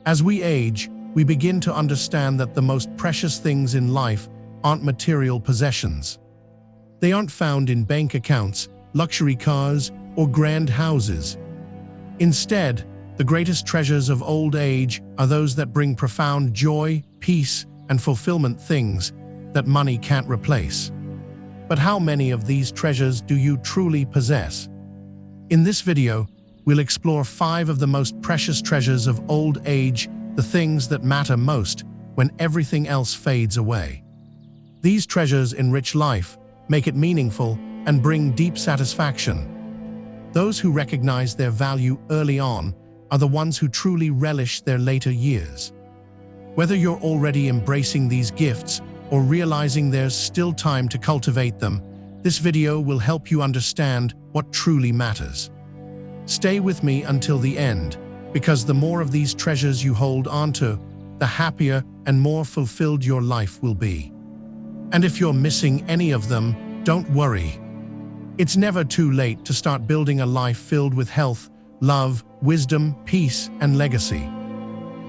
As we age, we begin to understand that the most precious things in life aren't material possessions. They aren't found in bank accounts, luxury cars, or grand houses. Instead, the greatest treasures of old age are those that bring profound joy, peace, and fulfillment, things that money can't replace. But how many of these treasures do you truly possess? In this video, we'll explore 5 of the most precious treasures of old age, the things that matter most when everything else fades away. These treasures enrich life, make it meaningful, and bring deep satisfaction. Those who recognize their value early on are the ones who truly relish their later years. Whether you're already embracing these gifts or realizing there's still time to cultivate them, this video will help you understand what truly matters. Stay with me until the end, because the more of these treasures you hold onto, the happier and more fulfilled your life will be. And if you're missing any of them, don't worry. It's never too late to start building a life filled with health, love, wisdom, peace, and legacy.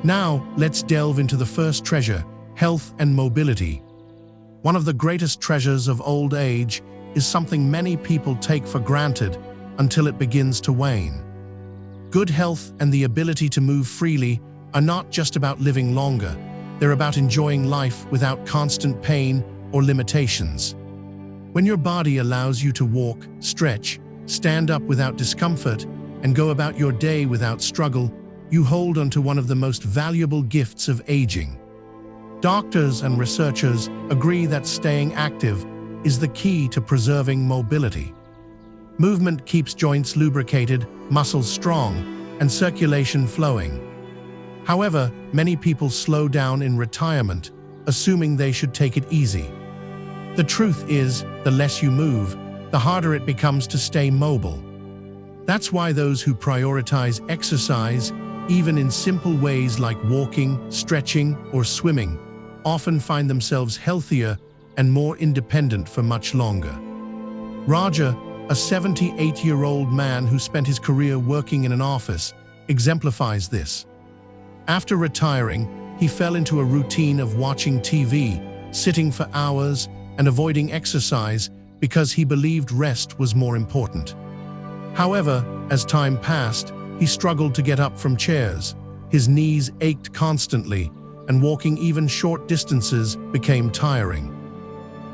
Now, let's delve into the first treasure, health and mobility. One of the greatest treasures of old age is something many people take for granted until it begins to wane. Good health and the ability to move freely are not just about living longer, they're about enjoying life without constant pain or limitations. When your body allows you to walk, stretch, stand up without discomfort, and go about your day without struggle, you hold onto one of the most valuable gifts of aging. Doctors and researchers agree that staying active is the key to preserving mobility. Movement keeps joints lubricated, muscles strong, and circulation flowing. However, many people slow down in retirement, assuming they should take it easy. The truth is, the less you move, the harder it becomes to stay mobile. That's why those who prioritize exercise, even in simple ways like walking, stretching, or swimming, often find themselves healthier and more independent for much longer. Raja, a 78-year-old man who spent his career working in an office, exemplifies this. After retiring, he fell into a routine of watching TV, sitting for hours, and avoiding exercise because he believed rest was more important. However, as time passed, he struggled to get up from chairs. His knees ached constantly, and walking even short distances became tiring.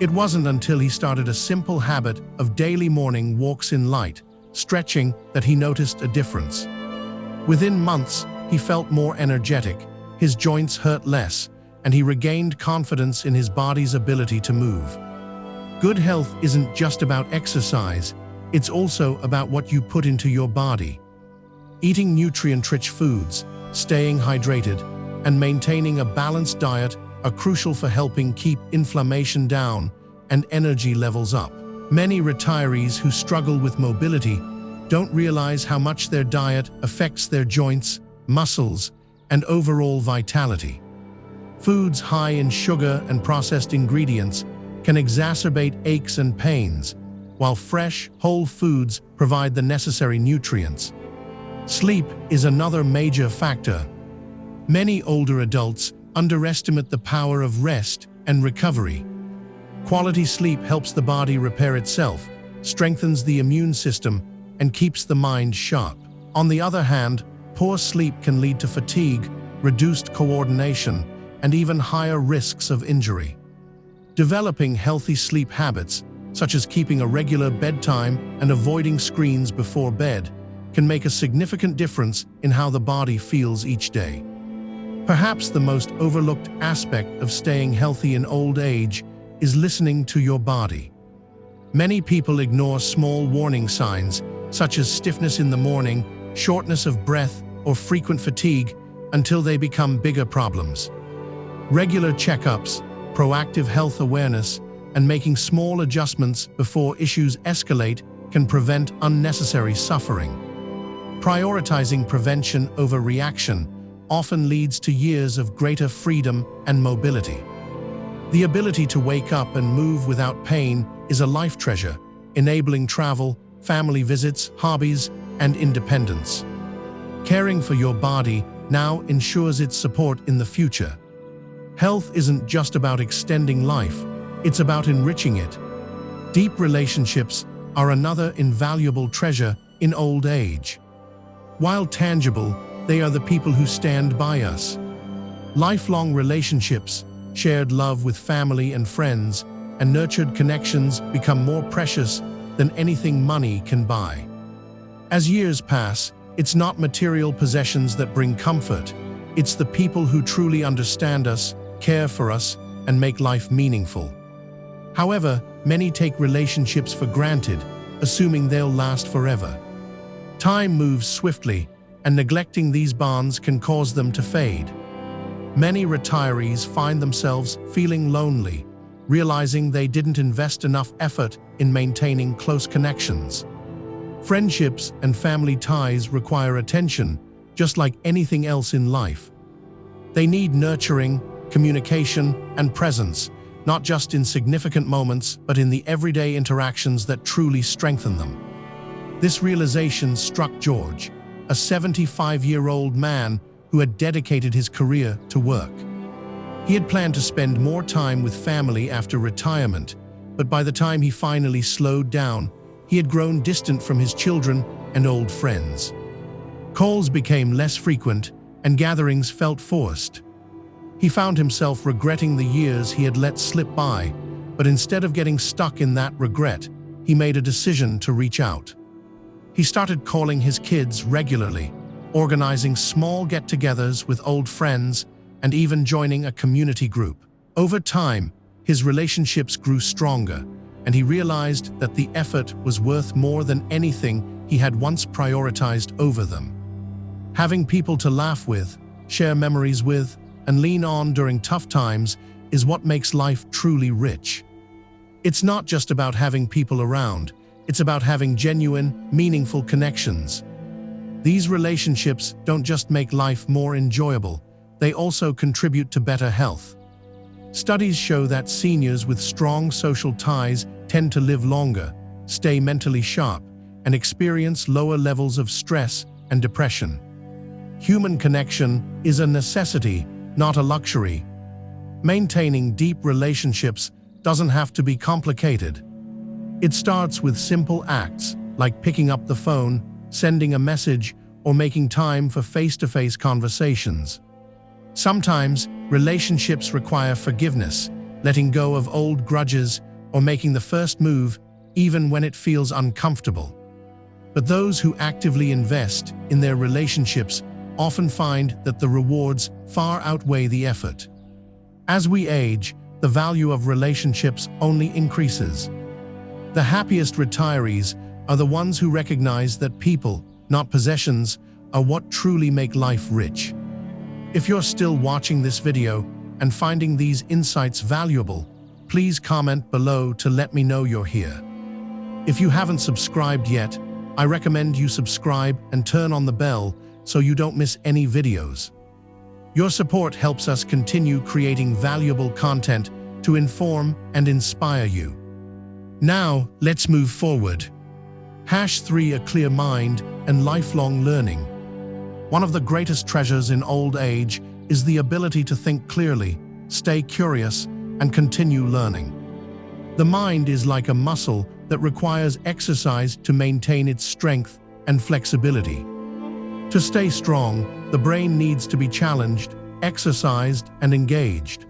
It wasn't until he started a simple habit of daily morning walks in light, stretching, that he noticed a difference. Within months, he felt more energetic, his joints hurt less, and he regained confidence in his body's ability to move. Good health isn't just about exercise, it's also about what you put into your body. Eating nutrient-rich foods, staying hydrated, and maintaining a balanced diet are crucial for helping keep inflammation down and energy levels up. Many retirees who struggle with mobility don't realize how much their diet affects their joints, muscles, and overall vitality. Foods high in sugar and processed ingredients can exacerbate aches and pains, while fresh, whole foods provide the necessary nutrients. Sleep is another major factor. Many older adults underestimate the power of rest and recovery. Quality sleep helps the body repair itself, strengthens the immune system, and keeps the mind sharp. On the other hand, poor sleep can lead to fatigue, reduced coordination, and even higher risks of injury. Developing healthy sleep habits, such as keeping a regular bedtime and avoiding screens before bed, can make a significant difference in how the body feels each day. Perhaps the most overlooked aspect of staying healthy in old age is listening to your body. Many people ignore small warning signs, such as stiffness in the morning, shortness of breath, or frequent fatigue, until they become bigger problems. Regular checkups, proactive health awareness, and making small adjustments before issues escalate can prevent unnecessary suffering. Prioritizing prevention over reaction often leads to years of greater freedom and mobility. The ability to wake up and move without pain is a life treasure, enabling travel, family visits, hobbies, and independence. Caring for your body now ensures its support in the future. Health isn't just about extending life, it's about enriching it. Deep relationships are another invaluable treasure in old age. While tangible, they are the people who stand by us. Lifelong relationships, shared love with family and friends, and nurtured connections become more precious than anything money can buy. As years pass, it's not material possessions that bring comfort. It's the people who truly understand us, care for us, and make life meaningful. However, many take relationships for granted, assuming they'll last forever. Time moves swiftly, and neglecting these bonds can cause them to fade. Many retirees find themselves feeling lonely, realizing they didn't invest enough effort in maintaining close connections. Friendships and family ties require attention, just like anything else in life. They need nurturing, communication, and presence, not just in significant moments, but in the everyday interactions that truly strengthen them. This realization struck George, a 75-year-old man who had dedicated his career to work. He had planned to spend more time with family after retirement, but by the time he finally slowed down, he had grown distant from his children and old friends. Calls became less frequent, and gatherings felt forced. He found himself regretting the years he had let slip by, but instead of getting stuck in that regret, he made a decision to reach out. He started calling his kids regularly, organizing small get-togethers with old friends, and even joining a community group. Over time, his relationships grew stronger, and he realized that the effort was worth more than anything he had once prioritized over them. Having people to laugh with, share memories with, and lean on during tough times is what makes life truly rich. It's not just about having people around, it's about having genuine, meaningful connections. These relationships don't just make life more enjoyable, they also contribute to better health. Studies show that seniors with strong social ties tend to live longer, stay mentally sharp, and experience lower levels of stress and depression. Human connection is a necessity, not a luxury. Maintaining deep relationships doesn't have to be complicated. It starts with simple acts like picking up the phone, sending a message, or making time for face-to-face conversations. Sometimes, relationships require forgiveness, letting go of old grudges, or making the first move, even when it feels uncomfortable. But those who actively invest in their relationships often find that the rewards far outweigh the effort. As we age, the value of relationships only increases. The happiest retirees are the ones who recognize that people, not possessions, are what truly make life rich. If you're still watching this video and finding these insights valuable, please comment below to let me know you're here. If you haven't subscribed yet, I recommend you subscribe and turn on the bell so you don't miss any videos. Your support helps us continue creating valuable content to inform and inspire you. Now, let's move forward. #3 A clear mind and lifelong learning. One of the greatest treasures in old age is the ability to think clearly, stay curious, and continue learning. The mind is like a muscle that requires exercise to maintain its strength and flexibility. To stay strong, the brain needs to be challenged, exercised, and engaged.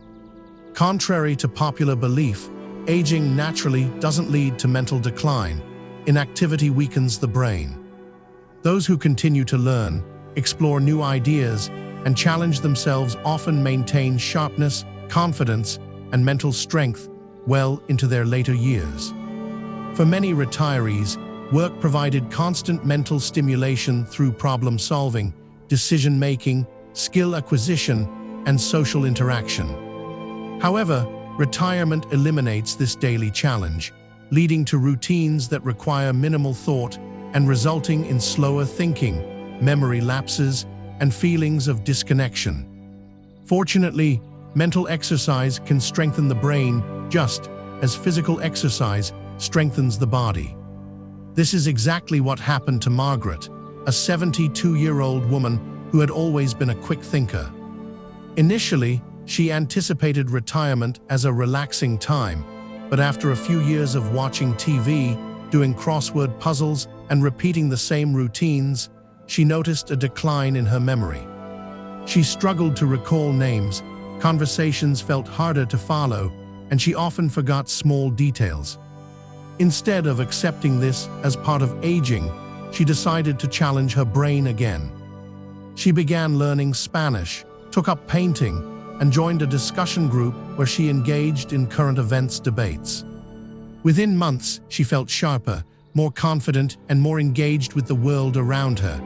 Contrary to popular belief, aging naturally doesn't lead to mental decline. Inactivity weakens the brain. Those who continue to learn, explore new ideas, and challenge themselves often maintain sharpness, confidence, and mental strength well into their later years. For many retirees, work provided constant mental stimulation through problem-solving, decision-making, skill acquisition, and social interaction. However, retirement eliminates this daily challenge, leading to routines that require minimal thought and resulting in slower thinking, memory lapses, and feelings of disconnection. Fortunately, mental exercise can strengthen the brain just as physical exercise strengthens the body. This is exactly what happened to Margaret, a 72-year-old woman who had always been a quick thinker. Initially, she anticipated retirement as a relaxing time, but after a few years of watching TV, doing crossword puzzles, and repeating the same routines, she noticed a decline in her memory. She struggled to recall names, conversations felt harder to follow, and she often forgot small details. Instead of accepting this as part of aging, she decided to challenge her brain again. She began learning Spanish, took up painting, and joined a discussion group where she engaged in current events debates. Within months, she felt sharper, more confident, and more engaged with the world around her.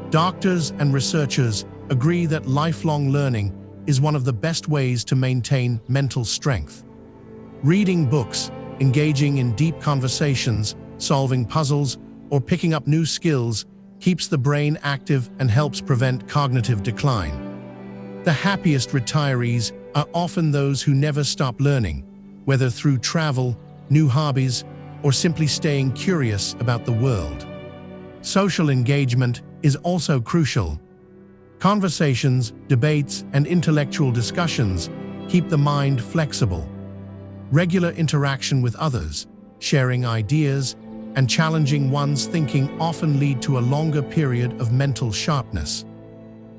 Doctors and researchers agree that lifelong learning is one of the best ways to maintain mental strength. Reading books, engaging in deep conversations, solving puzzles, or picking up new skills keeps the brain active and helps prevent cognitive decline. The happiest retirees are often those who never stop learning, whether through travel, new hobbies, or simply staying curious about the world. Social engagement is also crucial. Conversations, debates, and intellectual discussions keep the mind flexible. Regular interaction with others, sharing ideas, and challenging one's thinking often lead to a longer period of mental sharpness.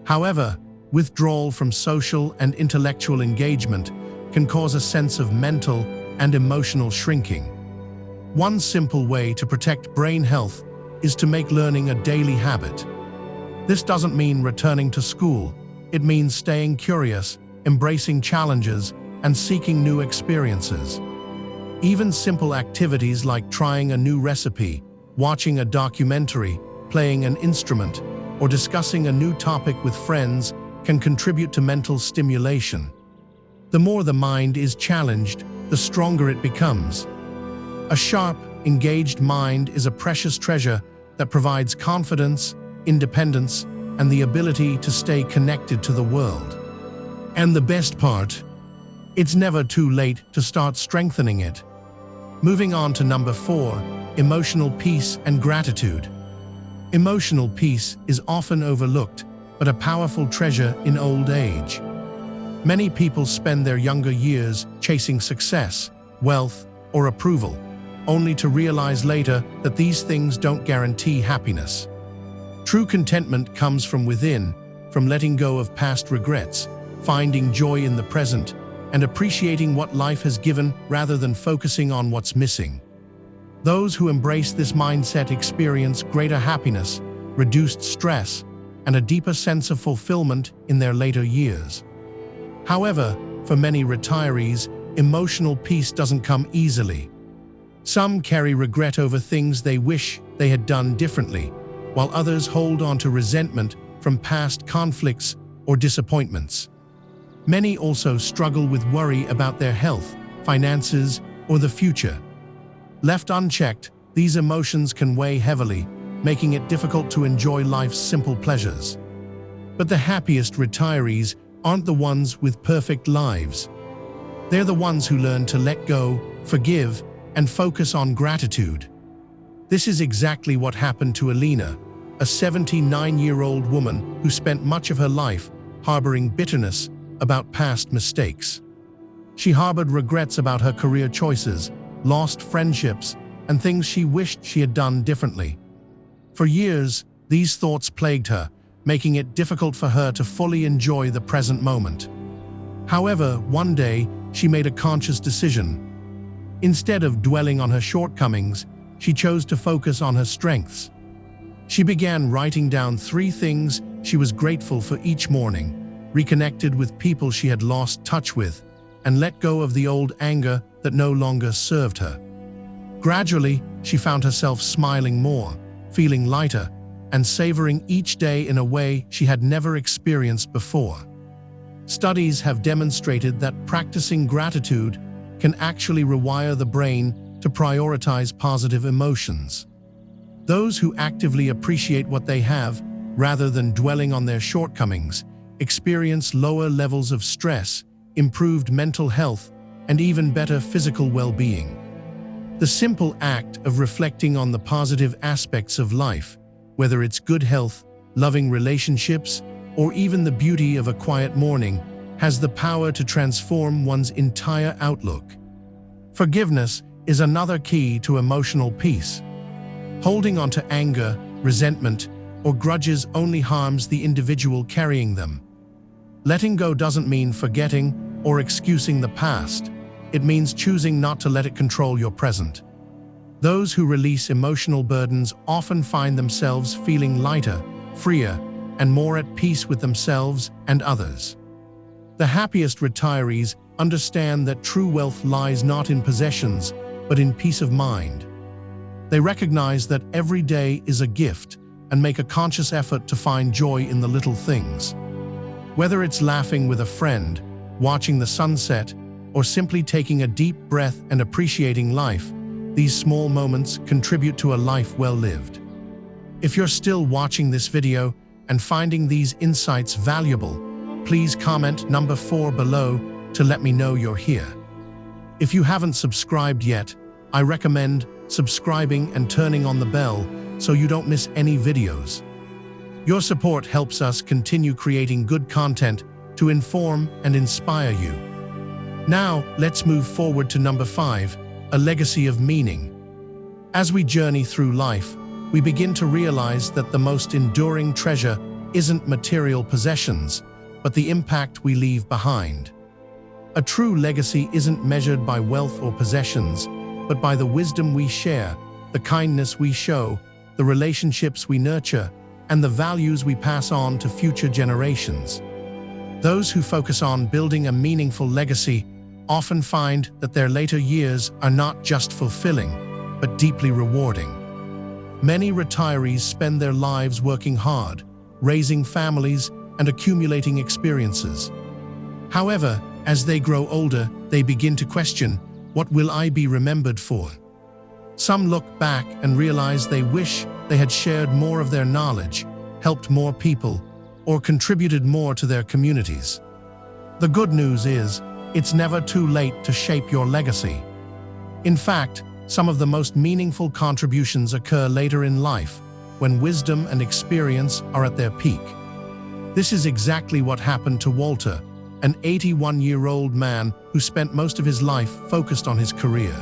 However, withdrawal from social and intellectual engagement can cause a sense of mental and emotional shrinking. One simple way to protect brain health is to make learning a daily habit. This doesn't mean returning to school. It means staying curious, embracing challenges, and seeking new experiences. Even simple activities like trying a new recipe, watching a documentary, playing an instrument, or discussing a new topic with friends can contribute to mental stimulation. The more the mind is challenged, the stronger it becomes. A sharp, engaged mind is a precious treasure that provides confidence, independence, and the ability to stay connected to the world. And the best part, it's never too late to start strengthening it. Moving on to number 4, emotional peace and gratitude. Emotional peace is often overlooked, but a powerful treasure in old age. Many people spend their younger years chasing success, wealth, or approval, only to realize later that these things don't guarantee happiness. True contentment comes from within, from letting go of past regrets, finding joy in the present, and appreciating what life has given rather than focusing on what's missing. Those who embrace this mindset experience greater happiness, reduced stress, and a deeper sense of fulfillment in their later years. However, for many retirees, emotional peace doesn't come easily. Some carry regret over things they wish they had done differently, while others hold on to resentment from past conflicts or disappointments. Many also struggle with worry about their health, finances, or the future. Left unchecked, these emotions can weigh heavily, making it difficult to enjoy life's simple pleasures. But the happiest retirees aren't the ones with perfect lives. They're the ones who learn to let go, forgive, and focus on gratitude. This is exactly what happened to Alina, a 79-year-old woman who spent much of her life harboring bitterness about past mistakes. She harbored regrets about her career choices, lost friendships, and things she wished she had done differently. For years, these thoughts plagued her, making it difficult for her to fully enjoy the present moment. However, one day, she made a conscious decision. Instead of dwelling on her shortcomings, she chose to focus on her strengths. She began writing down 3 things she was grateful for each morning, reconnected with people she had lost touch with, and let go of the old anger that no longer served her. Gradually, she found herself smiling more, feeling lighter, and savoring each day in a way she had never experienced before. Studies have demonstrated that practicing gratitude can actually rewire the brain to prioritize positive emotions. Those who actively appreciate what they have, rather than dwelling on their shortcomings, experience lower levels of stress, improved mental health, and even better physical well-being. The simple act of reflecting on the positive aspects of life, whether it's good health, loving relationships, or even the beauty of a quiet morning has the power to transform one's entire outlook. Forgiveness is another key to emotional peace. Holding on to anger, resentment, or grudges only harms the individual carrying them. Letting go doesn't mean forgetting or excusing the past. It means choosing not to let it control your present. Those who release emotional burdens often find themselves feeling lighter, freer, and more at peace with themselves and others. The happiest retirees understand that true wealth lies not in possessions, but in peace of mind. They recognize that every day is a gift and make a conscious effort to find joy in the little things. Whether it's laughing with a friend, watching the sunset, or simply taking a deep breath and appreciating life, these small moments contribute to a life well lived. If you're still watching this video and finding these insights valuable, please comment number 4 below to let me know you're here. If you haven't subscribed yet, I recommend subscribing and turning on the bell so you don't miss any videos. Your support helps us continue creating good content to inform and inspire you. Now, let's move forward to number 5, a legacy of meaning. As we journey through life, we begin to realize that the most enduring treasure isn't material possessions, but the impact we leave behind. A true legacy isn't measured by wealth or possessions, but by the wisdom we share, the kindness we show, the relationships we nurture, and the values we pass on to future generations. Those who focus on building a meaningful legacy often find that their later years are not just fulfilling, but deeply rewarding. Many retirees spend their lives working hard, raising families, and accumulating experiences. However, as they grow older, they begin to question, what will I be remembered for? Some look back and realize they wish they had shared more of their knowledge, helped more people, or contributed more to their communities. The good news is, it's never too late to shape your legacy. In fact, some of the most meaningful contributions occur later in life, when wisdom and experience are at their peak. This is exactly what happened to Walter, an 81-year-old man who spent most of his life focused on his career.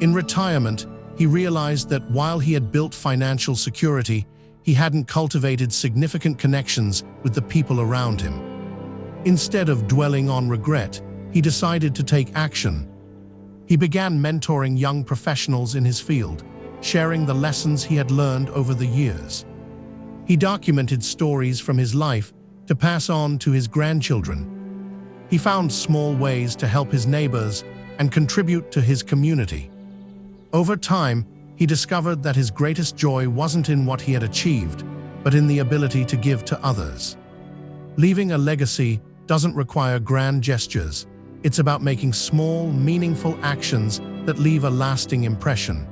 In retirement, he realized that while he had built financial security, he hadn't cultivated significant connections with the people around him. Instead of dwelling on regret, he decided to take action. He began mentoring young professionals in his field, sharing the lessons he had learned over the years. He documented stories from his life to pass on to his grandchildren. He found small ways to help his neighbors and contribute to his community. Over time, he discovered that his greatest joy wasn't in what he had achieved, but in the ability to give to others. Leaving a legacy doesn't require grand gestures. It's about making small, meaningful actions that leave a lasting impression.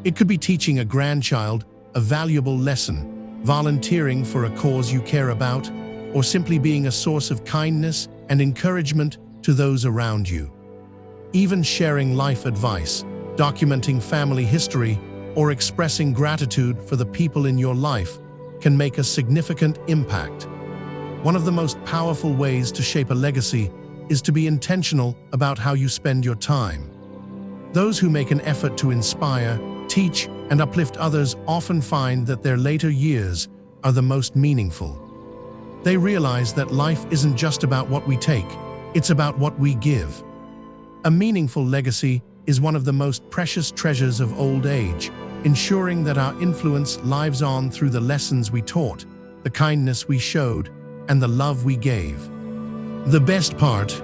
It could be teaching a grandchild a valuable lesson, volunteering for a cause you care about, or simply being a source of kindness and encouragement to those around you. Even sharing life advice, documenting family history, or expressing gratitude for the people in your life can make a significant impact. One of the most powerful ways to shape a legacy is to be intentional about how you spend your time. Those who make an effort to inspire, teach, and uplift others often find that their later years are the most meaningful. They realize that life isn't just about what we take, it's about what we give. A meaningful legacy is one of the most precious treasures of old age, ensuring that our influence lives on through the lessons we taught, the kindness we showed, and the love we gave. The best part,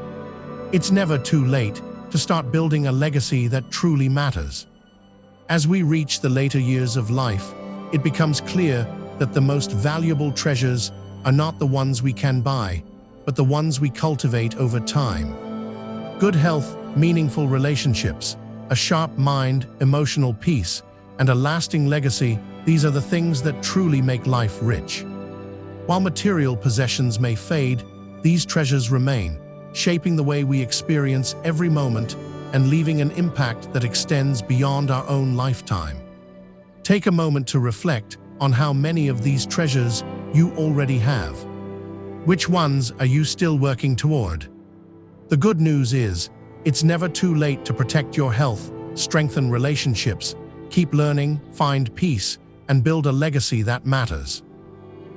it's never too late to start building a legacy that truly matters. As we reach the later years of life, it becomes clear that the most valuable treasures are not the ones we can buy, but the ones we cultivate over time. Good health, meaningful relationships, a sharp mind, emotional peace, and a lasting legacy, these are the things that truly make life rich. While material possessions may fade, these treasures remain, shaping the way we experience every moment and leaving an impact that extends beyond our own lifetime. Take a moment to reflect. on how many of these treasures you already have. Which ones are you still working toward? The good news is, it's never too late to protect your health, strengthen relationships, keep learning, find peace, and build a legacy that matters.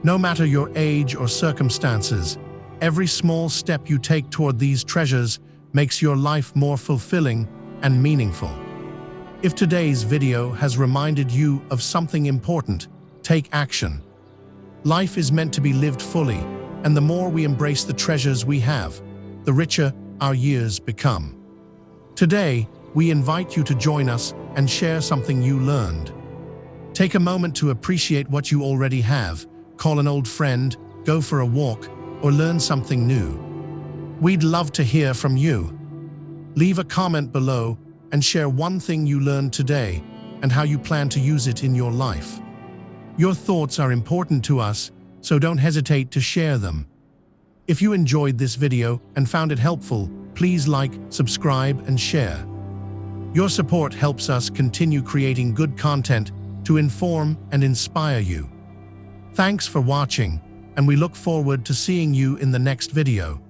No matter your age or circumstances, every small step you take toward these treasures makes your life more fulfilling and meaningful. If today's video has reminded you of something important, take action. Life is meant to be lived fully, and the more we embrace the treasures we have, the richer our years become. Today, we invite you to join us and share something you learned. Take a moment to appreciate what you already have, call an old friend, go for a walk, or learn something new. We'd love to hear from you. Leave a comment below and share one thing you learned today and how you plan to use it in your life. Your thoughts are important to us, so don't hesitate to share them. If you enjoyed this video and found it helpful, please like, subscribe, and share. Your support helps us continue creating good content to inform and inspire you. Thanks for watching, and we look forward to seeing you in the next video.